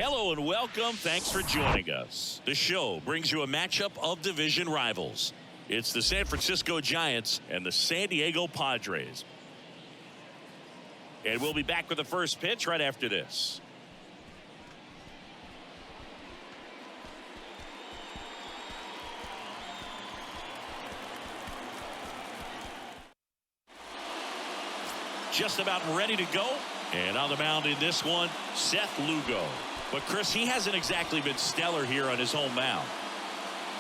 Hello and welcome. Thanks for joining us. The show brings you a matchup of division rivals. It's the San Francisco Giants and the San Diego Padres. And we'll be back with the first pitch right after this. Just about ready to go. And on the mound in this one, Seth Lugo. But Chris, he hasn't exactly been stellar here on his home mound.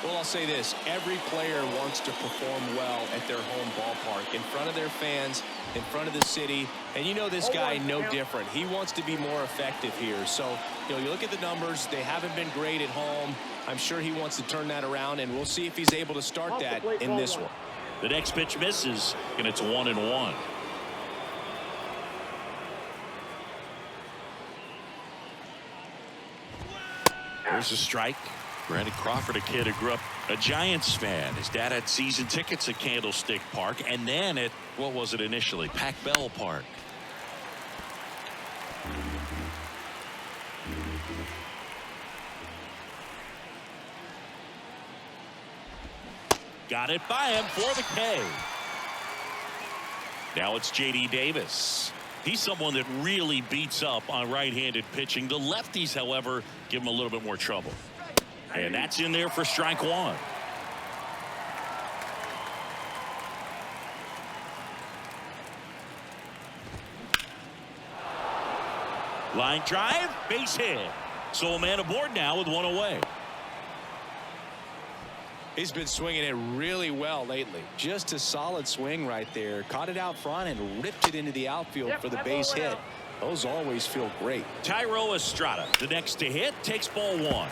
Well, I'll say this. Every player wants to perform well at their home ballpark, in front of their fans, in front of the city. And you know this guy no different. He wants to be more effective here. So, you look at the numbers. They haven't been great at home. I'm sure he wants to turn that around, and we'll see if he's able to start that in this one. The next pitch misses, and it's 1-1. There's a strike. Brandon Crawford, a kid who grew up a Giants fan. His dad had season tickets at Candlestick Park and then at, what was it initially, Pac-Bell Park. Got it by him for the K. Now it's J.D. Davis. He's someone that really beats up on right-handed pitching. The lefties, however, give him a little bit more trouble. And that's in there for strike one. Line drive, base hit. So a man aboard now with one away. He's been swinging it really well lately. Just a solid swing right there. Caught it out front and ripped it into the outfield for the base hit. Those always feel great. Thairo Estrada, the next to hit, takes ball one.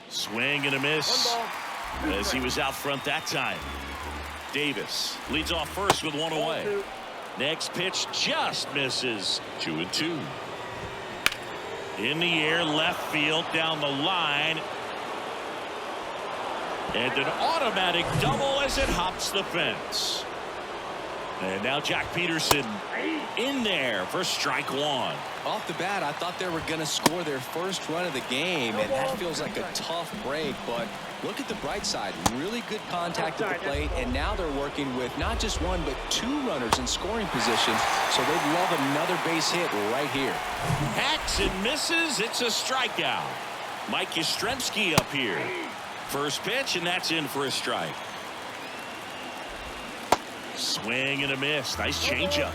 Swing and a miss as he was out front that time. Davis leads off first with one away. Next pitch just misses. 2-2. In the air, left field, down the line. And an automatic double as it hops the fence. And now Jack Peterson in there for strike one. Off the bat, I thought they were going to score their first run of the game, and that feels like a tough break. But look at the bright side. Really good contact at the plate, and now they're working with not just one, but two runners in scoring position. So they'd love another base hit right here. Hacks and misses. It's a strikeout. Mike Yastrzemski up here. First pitch, and that's in for a strike. Swing and a miss. Nice changeup.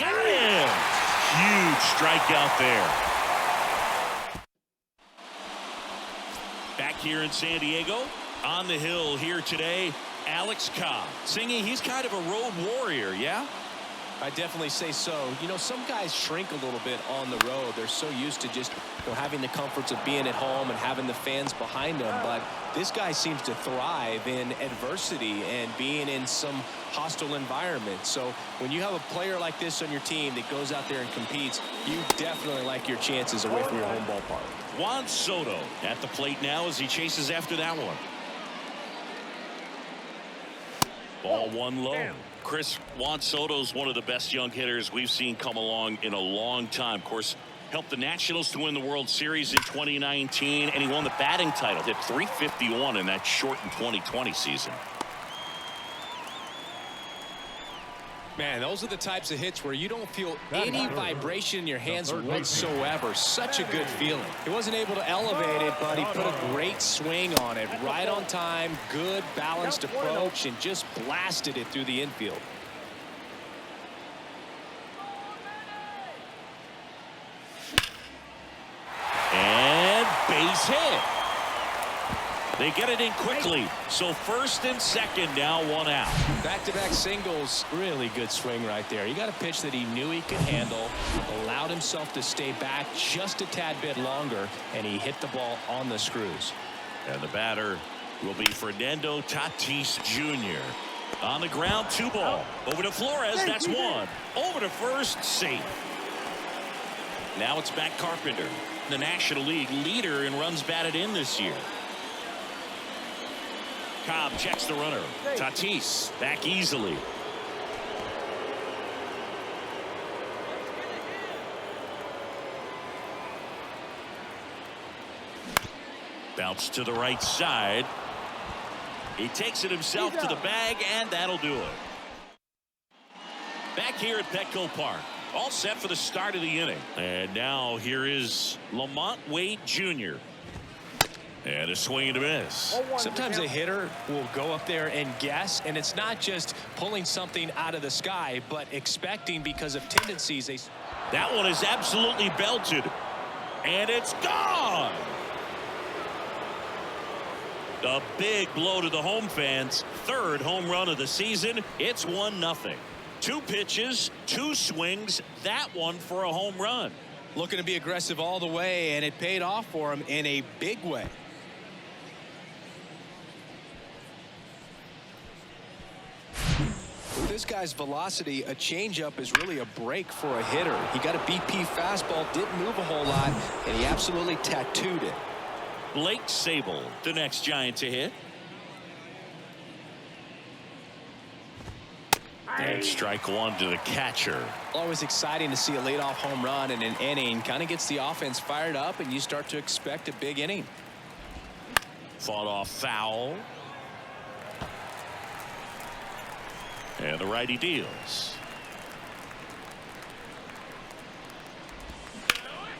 Got him. Huge strikeout there. Back here in San Diego, on the hill here today, Alex Cobb. Singing, he's kind of a road warrior, yeah? I definitely say so. Some guys shrink a little bit on the road. They're so used to just having the comforts of being at home and having the fans behind them. But this guy seems to thrive in adversity and being in some hostile environment. So when you have a player like this on your team that goes out there and competes, you definitely like your chances away from your home ballpark. Juan Soto at the plate now as he chases after that one. Ball one low. Chris, Juan Soto's one of the best young hitters we've seen come along in a long time. Of course, helped the Nationals to win the World Series in 2019, and he won the batting title. Hit .351 in that shortened 2020 season. Man, those are the types of hits where you don't feel any vibration in your hands whatsoever. Such a good feeling. He wasn't able to elevate it, but he put a great swing on it. Right on time, good balanced approach, and just blasted it through the infield. And base hit. They get it in quickly. So first and second, now one out. Back-to-back singles. Really good swing right there. He got a pitch that he knew he could handle, allowed himself to stay back just a tad bit longer, and he hit the ball on the screws. And the batter will be Fernando Tatis Jr. On the ground, 2-ball. Over to Flores, that's one. Over to first, safe. Now it's back Carpenter, the National League leader in runs batted in this year. Cobb checks the runner. Tatis back easily. Bounce to the right side. He takes it himself to the bag, and that'll do it. Back here at Petco Park, all set for the start of the inning. And now here is Lamonte Wade Jr. And a swing and a miss. Sometimes a hitter will go up there and guess, and it's not just pulling something out of the sky, but expecting because of tendencies. That one is absolutely belted, and it's gone. A big blow to the home fans. Third home run of the season. It's 1-0. 2 pitches, 2 swings. That one for a home run. Looking to be aggressive all the way, and it paid off for him in a big way. With this guy's velocity, a changeup is really a break for a hitter. He got a BP fastball, didn't move a whole lot, and he absolutely tattooed it. Blake Sable, the next Giant to hit. And strike one to the catcher. Always exciting to see a leadoff home run in an inning. Kind of gets the offense fired up, and you start to expect a big inning. Fought off foul. And the righty deals.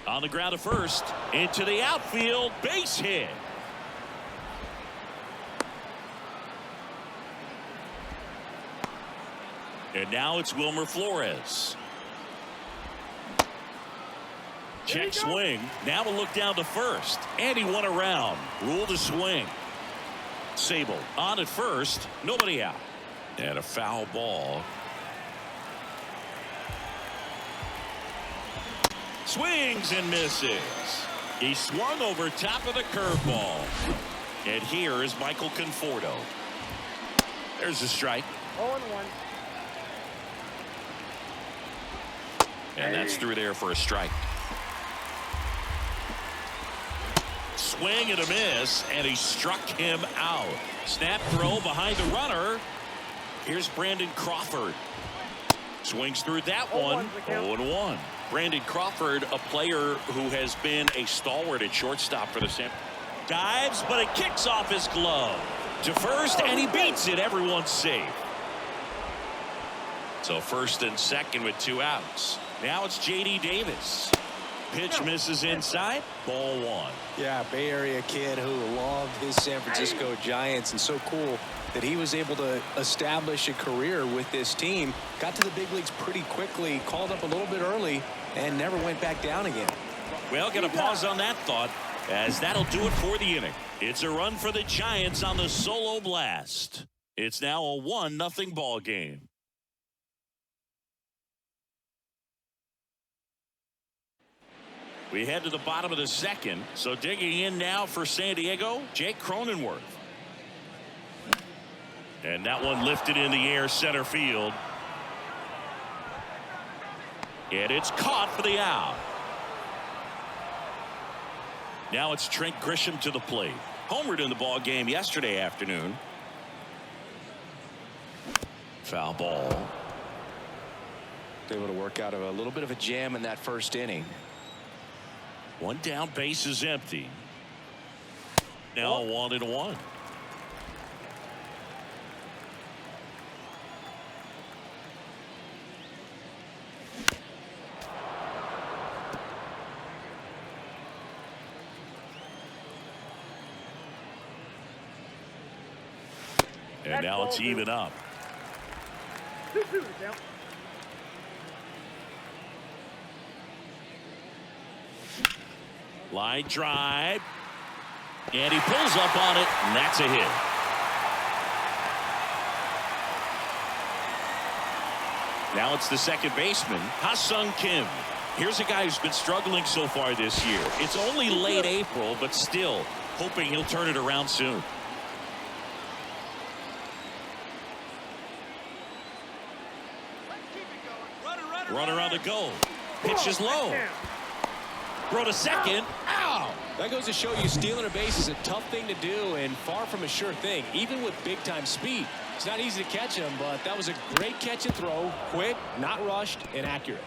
On the ground to first. Into the outfield. Base hit. And now it's Wilmer Flores. Check swing. Now a look down to first. And he won around. Ruled a swing. Sable on at first. Nobody out. And a foul ball. Swings and misses. He swung over top of the curveball. And here is Michael Conforto. There's a strike. 0-1. And that's through there for a strike. Swing and a miss, and he struck him out. Snap throw behind the runner. Here's Brandon Crawford. Swings through that one. 0-1. Brandon Crawford, a player who has been a stalwart at shortstop for the San. Dives, but it kicks off his glove to first, and he beats it. Everyone's safe. So first and second with 2 outs. Now it's J.D. Davis. Pitch misses inside. Ball 1. Yeah, Bay Area kid who loved his San Francisco Giants, and so cool that he was able to establish a career with this team. Got to the big leagues pretty quickly, called up a little bit early, and never went back down again. Well, gonna pause on that thought, as that'll do it for the inning. It's a run for the Giants on the solo blast. It's now a 1-0 ball game. We head to the bottom of the second. So digging in now for San Diego, Jake Cronenworth. And that one lifted in the air center field. And it's caught for the out. Now it's Trent Grisham to the plate. Homered in the ball game yesterday afternoon. Foul ball. Able to work out of a little bit of a jam in that first inning. One down, base is empty. Now 1-1. And now it's even up. 2-2 now. Line drive. And he pulls up on it, and that's a hit. Now it's the second baseman, Ha-Seong Kim. Here's a guy who's been struggling so far this year. It's only late April, but still hoping he'll turn it around soon. Runner on the go. Pitch is low. Throw to second. Ow! That goes to show you stealing a base is a tough thing to do and far from a sure thing, even with big-time speed. It's not easy to catch him, but that was a great catch and throw. Quick, not rushed, and accurate.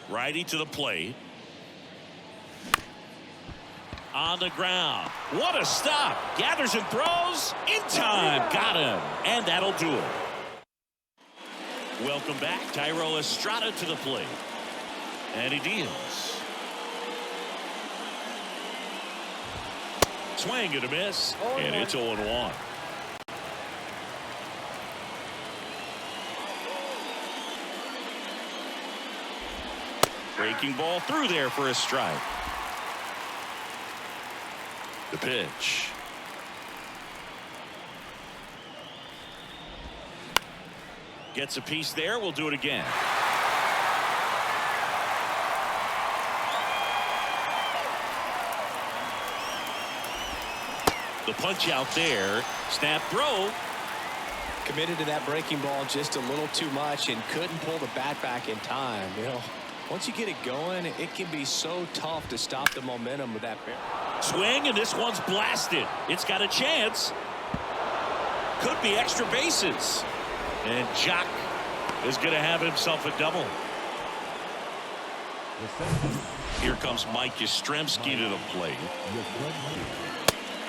Righty to the plate. On the ground. What a stop. Gathers and throws. In time. Got him. And that'll do it. Welcome back. Thairo Estrada to the plate. And he deals. Swing and a miss. And it's 0-1. Breaking ball through there for a strike. The pitch. Gets a piece there. We'll do it again. The punch out there. Snap throw. Committed to that breaking ball just a little too much and couldn't pull the bat back in time. You know, once you get it going, it can be so tough to stop the momentum of that barrel. Swing, and this one's blasted. It's got a chance. Could be extra bases. And Jock is going to have himself a double. Here comes Mike Yastrzemski to the plate.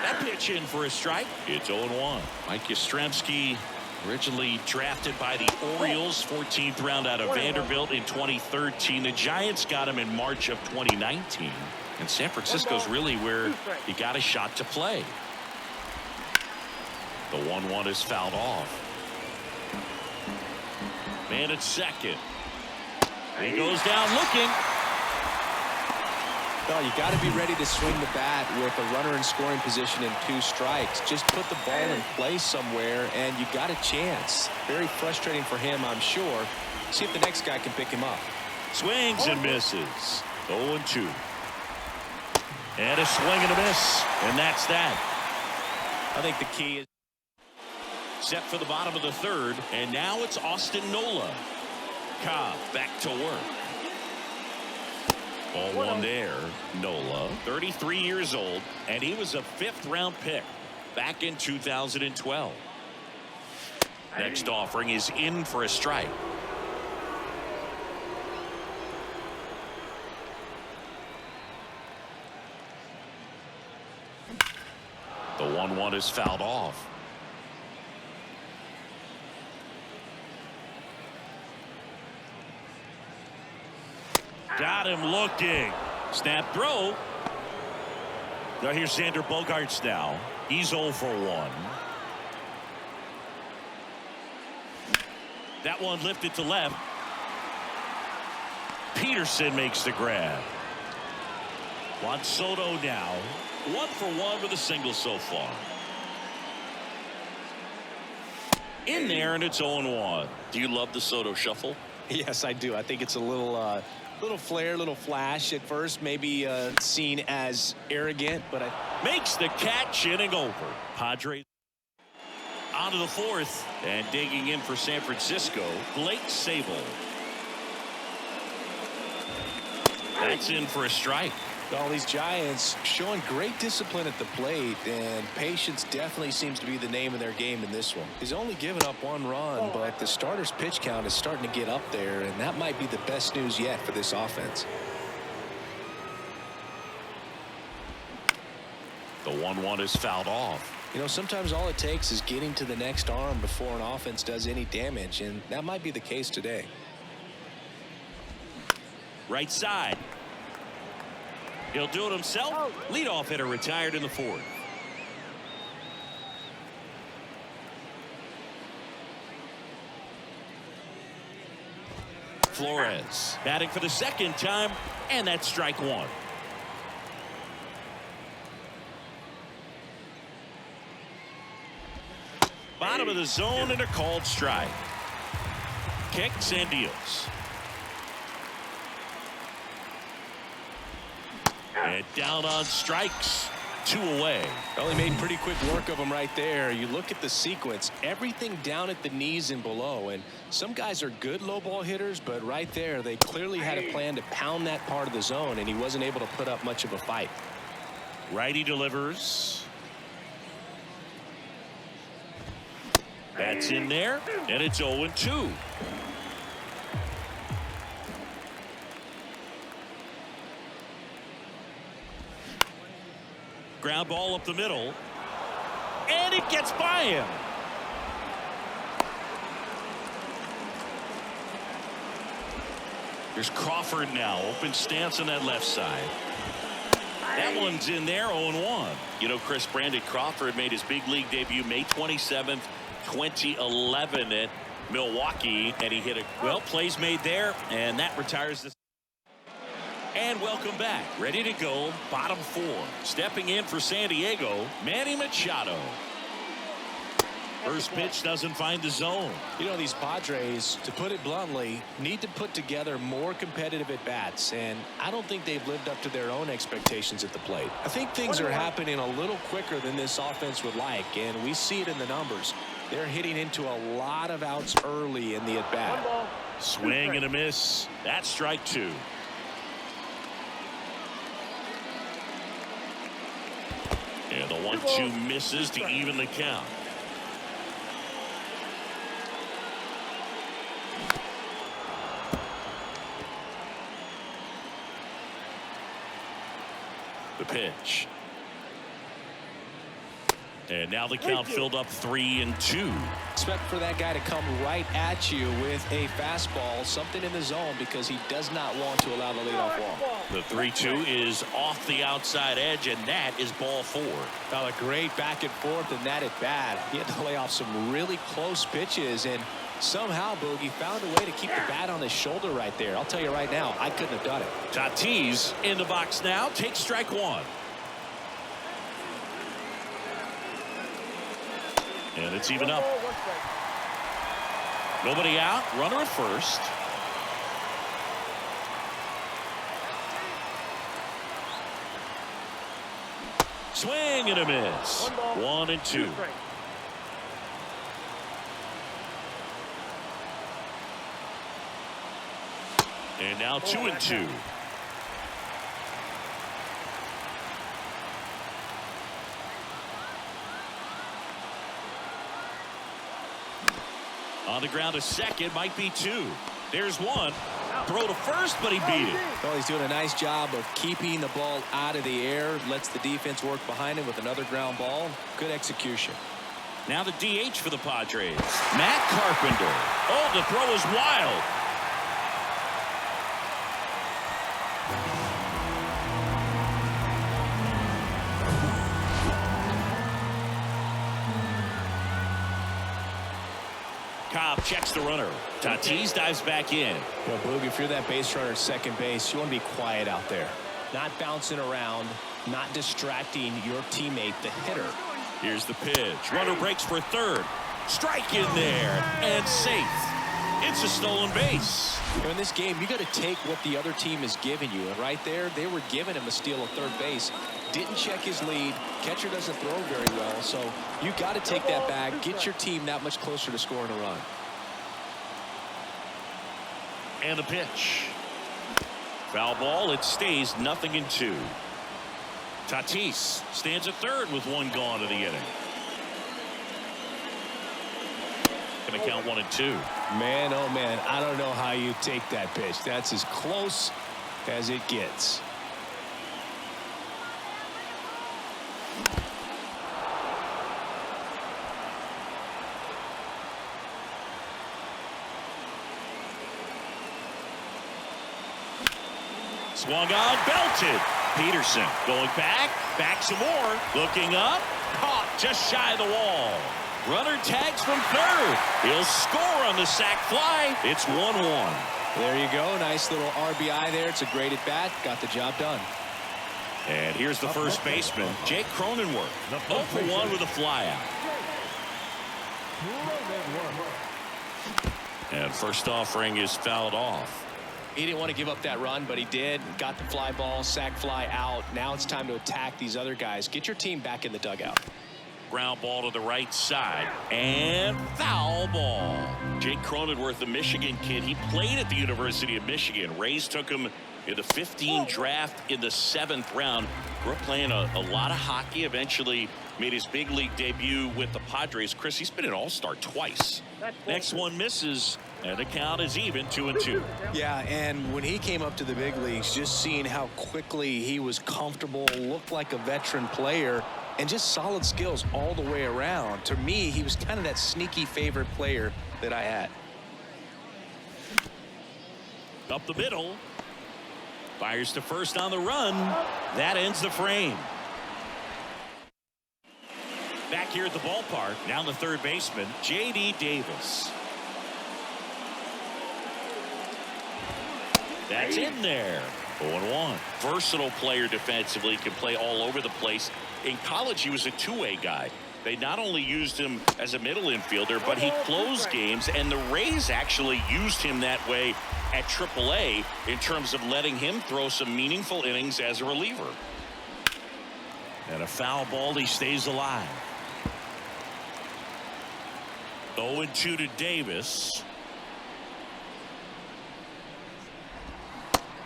That pitch in for a strike. It's 0-1. Mike Yastrzemski, originally drafted by the Orioles, 14th round out of Vanderbilt in 2013. The Giants got him in March of 2019. And San Francisco's really where he got a shot to play. The 1-1 is fouled off. Man at second. He goes down looking. Well, you got to be ready to swing the bat with a runner in scoring position and 2 strikes. Just put the ball in play somewhere, and you got a chance. Very frustrating for him, I'm sure. See if the next guy can pick him up. Swings and misses. 0-2. And a swing and a miss. And that's that. I think the key is set for the bottom of the third. And now it's Austin Nola. Cobb back to work. Ball 1 there. Nola, 33 years old, and he was a 5th round pick back in 2012. Next offering is in for a strike. The 1-1 is fouled off. Got him looking. Snap throw. Now here's Xander Bogaerts now. He's 0 for 1. That one lifted to left. Peterson makes the grab. Juan Soto now 1 for 1 with a single so far. In there, and it's 0-1. Do you love the Soto shuffle? Yes, I do. I think it's a little flair, little flash at first, maybe seen as arrogant, but makes the catch, inning over. Padres onto the 4th, and digging in for San Francisco, Blake Sabol. That's in for a strike. All these Giants showing great discipline at the plate, and patience definitely seems to be the name of their game in this one. He's only given up 1 run, but the starter's pitch count is starting to get up there, and that might be the best news yet for this offense. The 1-1 is fouled off. You know, sometimes all it takes is getting to the next arm before an offense does any damage, and that might be the case today. Right side. He'll do it himself. Leadoff hitter retired in the 4th. Flores batting for the 2nd time, and that's strike 1. Bottom of the zone and a called strike. Kicks and deals. And down on strikes. 2 away. Well, he made pretty quick work of him right there. You look at the sequence, everything down at the knees and below, and some guys are good low ball hitters, but right there they clearly had a plan to pound that part of the zone, and he wasn't able to put up much of a fight. Righty delivers. That's in there, and it's 0-2. Ground ball up the middle. And it gets by him. Here's Crawford now. Open stance on that left side. That one's in there, 0-1. You know, Chris, Brandon Crawford made his big league debut May 27th, 2011 at Milwaukee, and he hit a plays made there, and that retires this. And welcome back. Ready to go. Bottom four. Stepping in for San Diego, Manny Machado. First pitch doesn't find the zone. You know, these Padres, to put it bluntly, need to put together more competitive at-bats, and I don't think they've lived up to their own expectations at the plate. I think things are happening a little quicker than this offense would like, and we see it in the numbers. They're hitting into a lot of outs early in the at-bat. Swing and a miss. That's strike two. And the 1-2 misses to even the count. The pitch. And now the count filled up 3-2. Expect for that guy to come right at you with a fastball, something in the zone, because he does not want to allow the leadoff walk. The 3-2 is off the outside edge, and that is ball four. Well, a great back and forth in that at bat. He had to lay off some really close pitches, and somehow Boogie found a way to keep the bat on his shoulder right there. I'll tell you right now, I couldn't have done it. Tatis in the box now, takes strike one. And it's even up. Nobody out. Runner at first. Swing and a miss. 1-2. And now 2-2. On the ground, a second, might be two. There's one. Throw to first, but he beat it. Well, he's doing a nice job of keeping the ball out of the air. Lets the defense work behind him with another ground ball. Good execution. Now the DH for the Padres, Matt Carpenter. Oh, the throw is wild. Cobb checks the runner. Tatis dives back in. Well, Boog, if you're that base runner at second base, you want to be quiet out there. Not bouncing around, not distracting your teammate, the hitter. Here's the pitch. Runner breaks for third. Strike in there. And safe. It's a stolen base. In this game, you got to take what the other team is giving you. And right there, they were giving him a steal of third base. Didn't check his lead. Catcher doesn't throw very well. So you got to take that back. Get your team that much closer to scoring a run. And the pitch. Foul ball. It stays 0-2. Tatis stands at third with one gone in the inning. Going to count 1-2. Man, oh man, I don't know how you take that pitch. That's as close as it gets. Swung on, belted. Peterson going back some more, looking up, caught just shy of the wall. Runner tags from third. He'll score on the sac fly. It's 1-1. There you go. Nice little RBI there. It's a great at bat. Got the job done. And here's the first baseman, Jake Cronenworth. 0-for-1 with a flyout. And first offering is fouled off. He didn't want to give up that run, but he did. Got the fly ball, sac fly out. Now it's time to attack these other guys. Get your team back in the dugout. Ground ball to the right side. And foul ball. Jake Cronenworth, the Michigan kid. He played at the University of Michigan. Rays took him in the 15 draft in the 7th round. Grew up playing a lot of hockey. Eventually made his big league debut with the Padres. Chris, he's been an all-star twice. Next one misses. And the count is even 2-2. Yeah, and when he came up to the big leagues, just seeing how quickly he was comfortable, looked like a veteran player, and just solid skills all the way around. To me, he was kind of that sneaky favorite player that I had. Up the middle. Fires to first on the run. That ends the frame. Back here at the ballpark, now the third baseman, J.D. Davis. That's in there. 0-1. Versatile player defensively, can play all over the place. In college, he was a two-way guy. They not only used him as a middle infielder, but he closed games, and the Rays actually used him that way at AAA in terms of letting him throw some meaningful innings as a reliever. And a foul ball, he stays alive. 0-2 to Davis.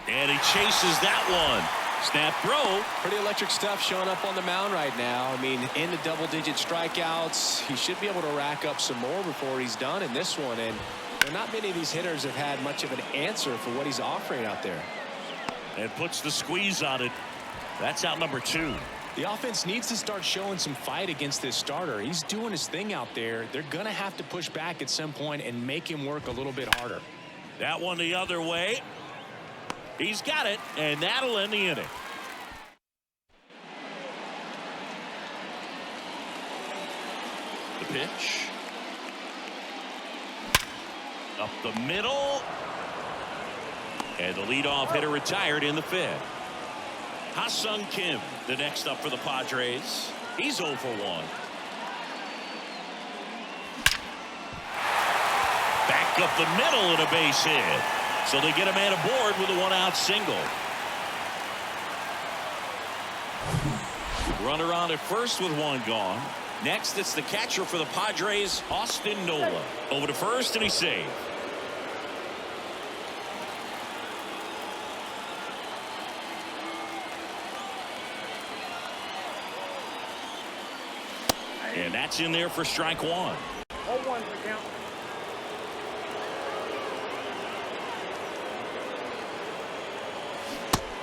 And he chases that one. Snap throw. Pretty electric stuff showing up on the mound right now. I mean, into double-digit strikeouts. He should be able to rack up some more before he's done in this one. And not many of these hitters have had much of an answer for what he's offering out there. And puts the squeeze on it. That's out number 2. The offense needs to start showing some fight against this starter. He's doing his thing out there. They're going to have to push back at some point and make him work a little bit harder. That one the other way. He's got it, and that'll end the inning. The pitch. Up the middle. And the leadoff hitter retired in the 5th. Ha-Seong Kim, the next up for the Padres. He's 0 for 1. Back up the middle and a base hit. So they get a man aboard with a 1-out single. Runner on at first with 1 gone. Next, it's the catcher for the Padres, Austin Nola. Over to first, and he's safe. And that's in there for strike 1. 0-1 the count.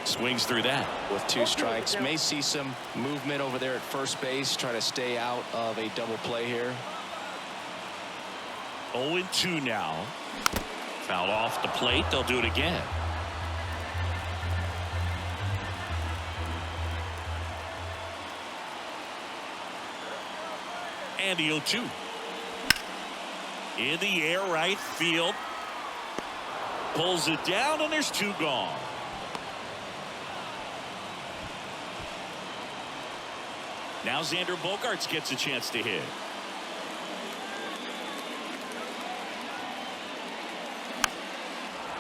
Swings through that. With 2 strikes, may see some movement over there at first base, try to stay out of a double play here. 0-2 now. Foul off the plate. They'll do it again. And the 0-2. In the air, right field. Pulls it down, and there's 2 gone. Now Xander Bogaerts gets a chance to hit.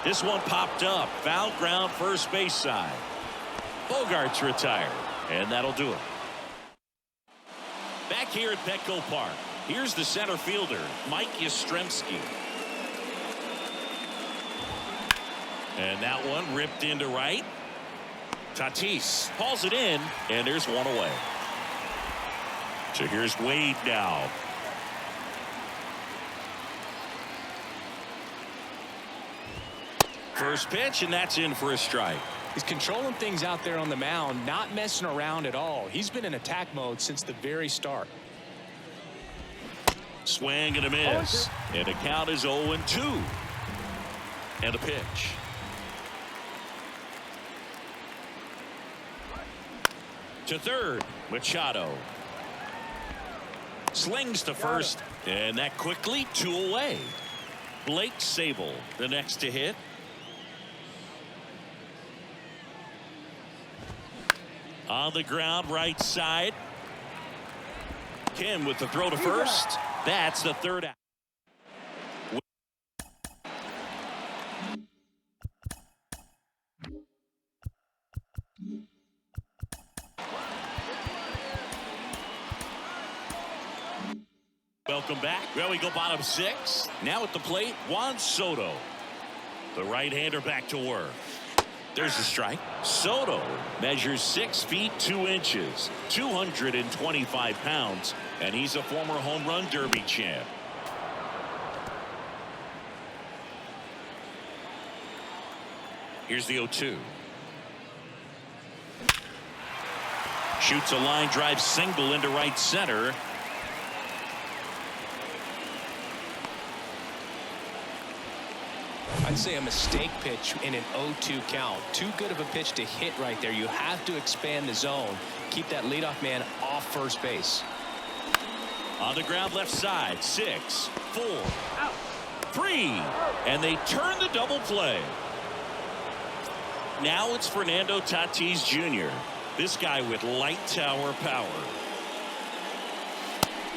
This one popped up. Foul ground first base side. Bogaerts retired. And that'll do it. Back here at Petco Park. Here's the center fielder, Mike Yastrzemski. And that one ripped into right. Tatis hauls it in, and there's 1 away. So here's Wade now. First pitch, and that's in for a strike. He's controlling things out there on the mound, not messing around at all. He's been in attack mode since the very start. Swing and a miss. And the count is 0-2. And a pitch. To third, Machado. Slings to first, and that quickly 2 away. Blake Sable, the next to hit. On the ground, right side. Kim with the throw to first. That's the 3rd out. Welcome back. Well, we go bottom 6. Now at the plate, Juan Soto. The right-hander back to work. There's the strike. Soto measures 6 feet 2 inches, 225 pounds, and he's a former home run derby champ. Here's the 0-2. Shoots a line drive single into right center. I'd say a mistake pitch in an 0-2 count. Too good of a pitch to hit right there. You have to expand the zone. Keep that leadoff man off first base. On the ground left side. 6, 4, 3. And they turn the double play. Now it's Fernando Tatis Jr. This guy with light tower power.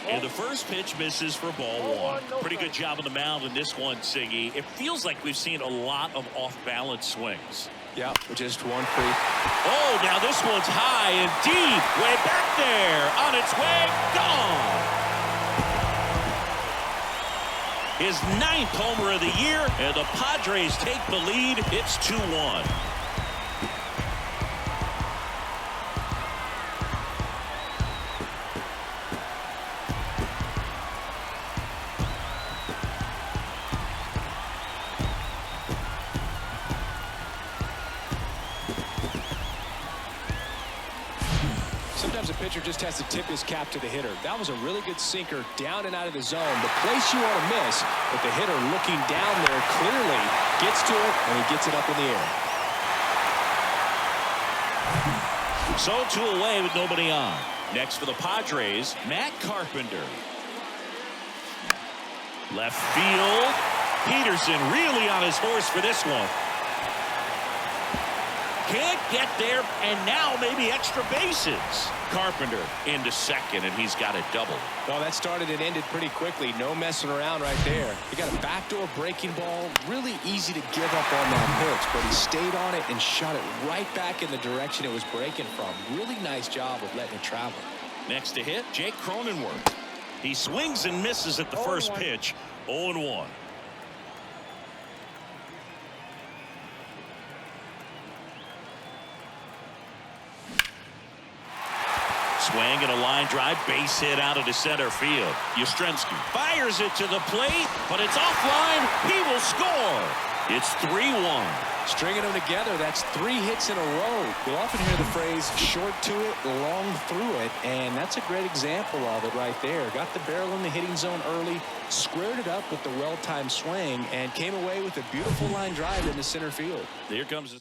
And the first pitch misses for ball 1. Pretty good job on the mound in this one, Siggy. It feels like we've seen a lot of off-balance swings. Yeah, just one free. Oh, now this one's high and deep. Way back there. On its way. Gone. His 9th homer of the year. And the Padres take the lead. It's 2-1. Sometimes a pitcher just has to tip his cap to the hitter. That was a really good sinker down and out of the zone. The place you want to miss, but the hitter looking down there clearly gets to it, and he gets it up in the air. So 2 away with nobody on. Next for the Padres, Matt Carpenter. Left field. Peterson really on his horse for this one. Can't get there, and now maybe extra bases. Carpenter into second, and he's got a double. Well, that started and ended pretty quickly. No messing around right there. He got a backdoor breaking ball. Really easy to give up on that pitch, but he stayed on it and shot it right back in the direction it was breaking from. Really nice job of letting it travel. Next to hit, Jake Cronenworth. He swings and misses at the first pitch. 0-1. Swing and a line drive, base hit out into center field. Yastrzemski fires it to the plate, but it's offline. He will score. It's 3-1. Stringing them together, that's 3 hits in a row. You'll often hear the phrase short to it, long through it, and that's a great example of it right there. Got the barrel in the hitting zone early, squared it up with the well-timed swing, and came away with a beautiful line drive into center field. Here comes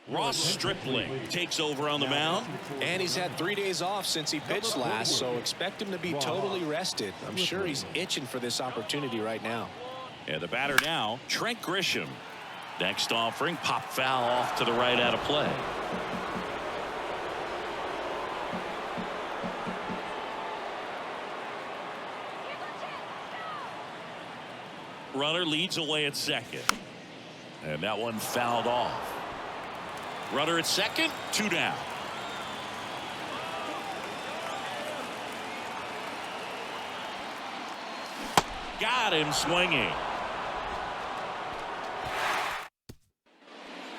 Ross Stripling takes over on the mound. And he's had 3 days off since he pitched last, so expect him to be totally rested. I'm sure he's itching for this opportunity right now. And the batter now, Trent Grisham. Next offering, pop foul off to the right out of play. Runner leads away at second. And that one fouled off. Runner at second, 2 down. Got him swinging.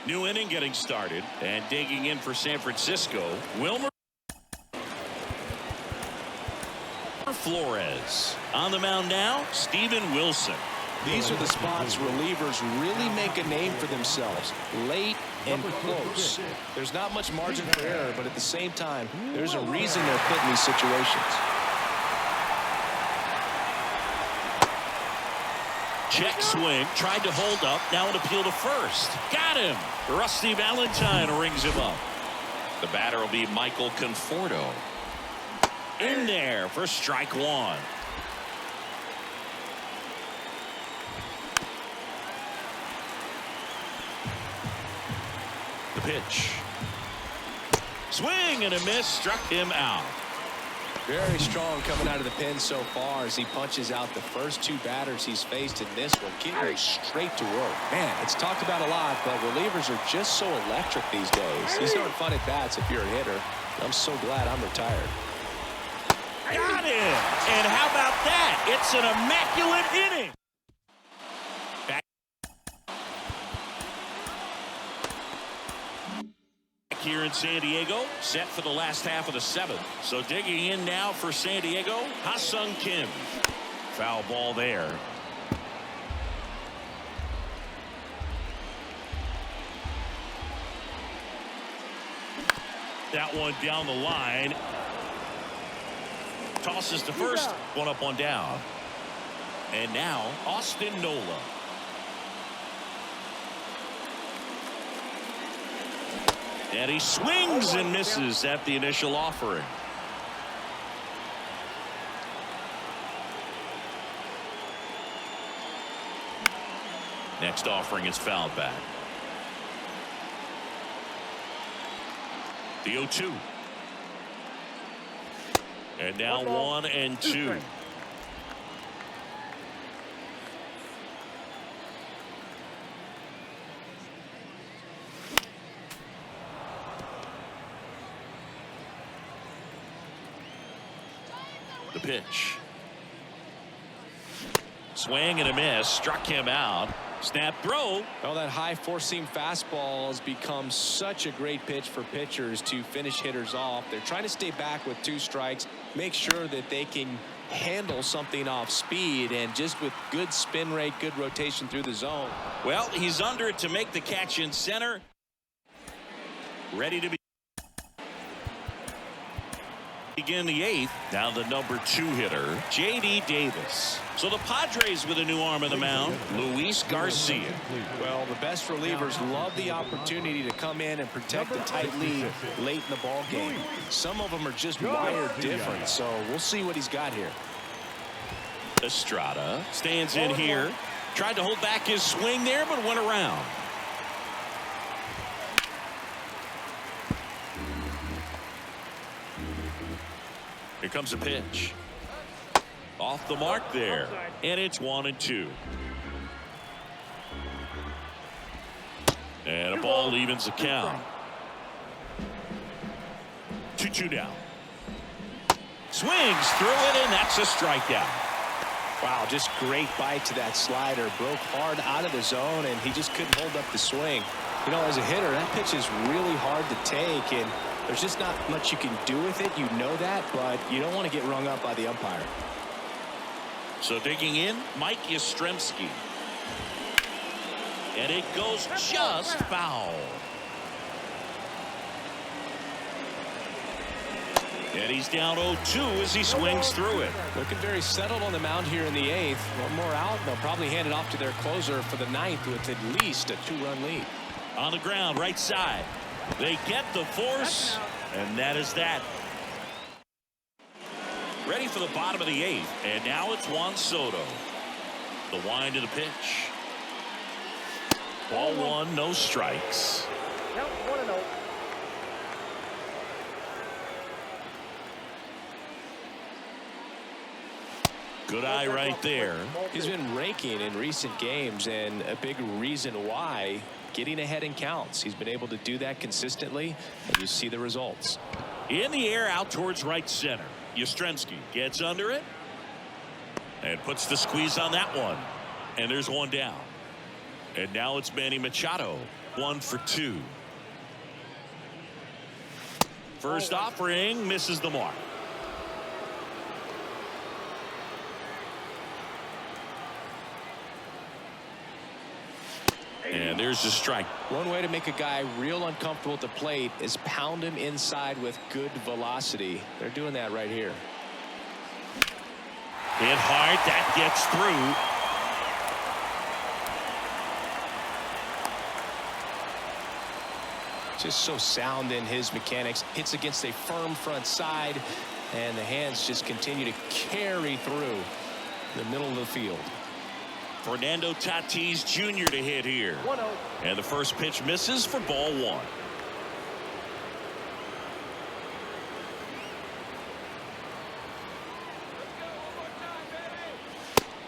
New inning getting started, and digging in for San Francisco, Wilmer Flores. On the mound now, Steven Wilson. These are the spots relievers really make a name for themselves. Late and close. There's not much margin for error, but at the same time, there's a reason they're put in these situations. Check swing, tried to hold up, now an appeal to first. Got him. Rusty Valentine rings him up. The batter will be Michael Conforto. In there for strike 1. The pitch. Swing and a miss, struck him out. Very strong coming out of the pen so far as he punches out the first 2 batters he's faced in this one. Getting straight to work. Man, it's talked about a lot, but relievers are just so electric these days. These aren't fun at bats if you're a hitter. I'm so glad I'm retired. Got him. And how about that? It's an immaculate inning. Back here in San Diego, set for the last half of the 7th. So digging in now for San Diego, Ha-Seong Kim. Foul ball there. that one down the line. Tosses to first. One up, one down. And now Austin Nola. And he swings and misses at the initial offering. Next offering is fouled back. The 0-2. And now 1-2. The pitch. Swing and a miss. Struck him out. Snap throw. Oh, that high four-seam fastball has become such a great pitch for pitchers to finish hitters off. They're trying to stay back with 2 strikes, make sure that they can handle something off speed, and just with good spin rate, good rotation through the zone. Well, he's under it to make the catch in center. Ready to begin the 8th. Now the number 2 hitter, J.D. Davis. So the Padres with a new arm on the mound, Luis Garcia. Well, the best relievers love the opportunity to come in and protect a tight lead late in the ball game. Some of them are just wired different, so we'll see what he's got here. Estrada stands in here. Tried to hold back his swing there, but went around. Here comes a pitch. Off the mark there. And it's 1-2. And a ball evens the count. 2-2 down. Swings through it, and that's a strikeout. Wow, just great bite to that slider. Broke hard out of the zone, and he just couldn't hold up the swing. You know, as a hitter, that pitch is really hard to take, and there's just not much you can do with it. You know that, but you don't want to get rung up by the umpire. So digging in, Mike Yastrzemski. And it goes just foul. And he's down 0-2 as he swings through it. Looking very settled on the mound here in the 8th. One more out, they'll probably hand it off to their closer for the 9th with at least a 2-run lead. On the ground, right side. They get the force, and that is that. Ready for the bottom of the 8th, and now it's Juan Soto. The wind of the pitch. Ball 1, no strikes. Count 1-0. Good eye right there. He's been raking in recent games, and a big reason why, getting ahead in counts. He's been able to do that consistently, and you see the results. In the air, out towards right center. Yastrzemski gets under it and puts the squeeze on that one. And there's one down. And now it's Manny Machado, 1 for 2. First offering misses the mark. And there's the strike. One way to make a guy real uncomfortable at the plate is pound him inside with good velocity. They're doing that right here. Hit hard. That gets through. Just so sound in his mechanics. Hits against a firm front side, and the hands just continue to carry through the middle of the field. Fernando Tatis Jr. to hit here. 1-0. And the first pitch misses for ball 1.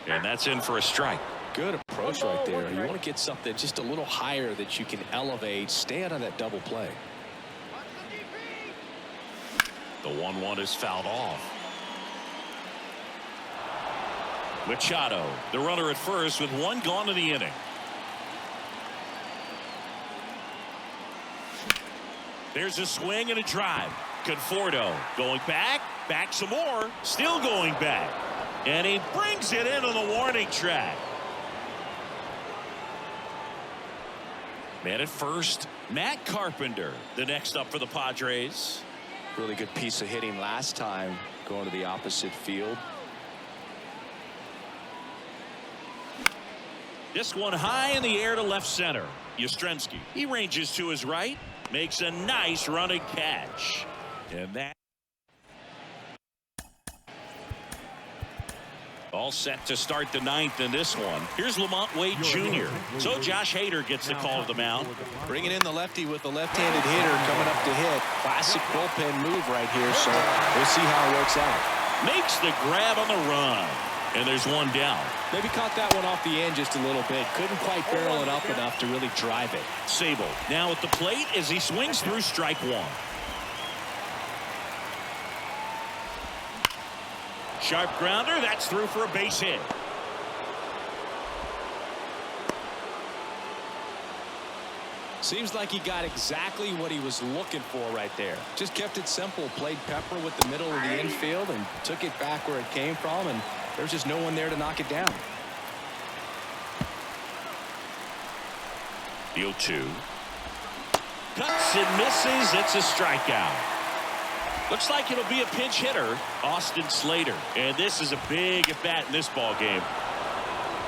And that's in for a strike. Good approach right there. You want to get something just a little higher that you can elevate. Stay out of that double play. The 1-1 is fouled off. Machado, the runner at first with 1 gone in the inning. There's a swing and a drive. Conforto going back some more, still going back, and he brings it into the warning track. Man at first, Matt Carpenter, the next up for the Padres. Really good piece of hitting last time, going to the opposite field. This one high in the air to left center. Yastrzemski. He ranges to his right, makes a nice running catch. And that all set to start the ninth in this one. Here's Lamonte Wade Jr. So Josh Hader gets the call to the mound. Bringing in the lefty with the left-handed hitter coming up to hit. Classic bullpen move right here, so we'll see how it works out. Makes the grab on the run. And there's one down. Maybe caught that one off the end just a little bit. Couldn't quite barrel it up enough to really drive it. Sable now at the plate as he swings through strike one. Sharp grounder. That's through for a base hit. Seems like he got exactly what he was looking for right there. Just kept it simple. Played pepper with the middle of the infield and took it back where it came from, and there's just no one there to knock it down. The 0-2. Cuts and misses. It's a strikeout. Looks like it'll be a pinch hitter, Austin Slater. And this is a big at bat in this ball game.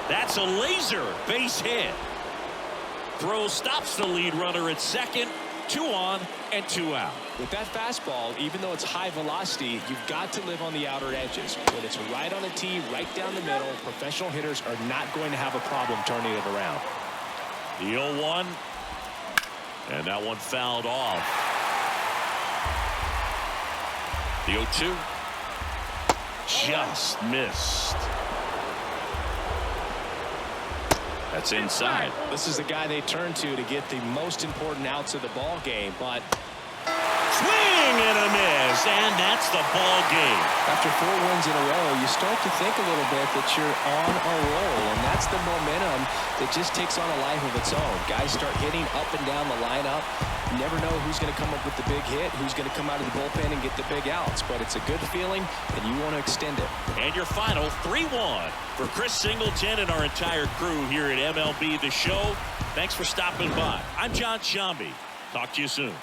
That's a laser base hit. Throw stops the lead runner at second. 2 on and 2 out. With that fastball, even though it's high velocity, you've got to live on the outer edges. When it's right on the tee, right down the middle, professional hitters are not going to have a problem turning it around. The 0-1. And that one fouled off. The 0-2. Just missed. That's inside. This is the guy they turn to get the most important outs of the ball game, but swing and a miss, and that's the ball game. After 4 wins in a row, you start to think a little bit that you're on a roll, and that's the momentum that just takes on a life of its own. Guys start hitting up and down the lineup. You never know who's going to come up with the big hit, who's going to come out of the bullpen and get the big outs, but it's a good feeling, and you want to extend it. And your final 3-1 for Chris Singleton and our entire crew here at MLB The Show. Thanks for stopping by. I'm John Shambi. Talk to you soon.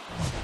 You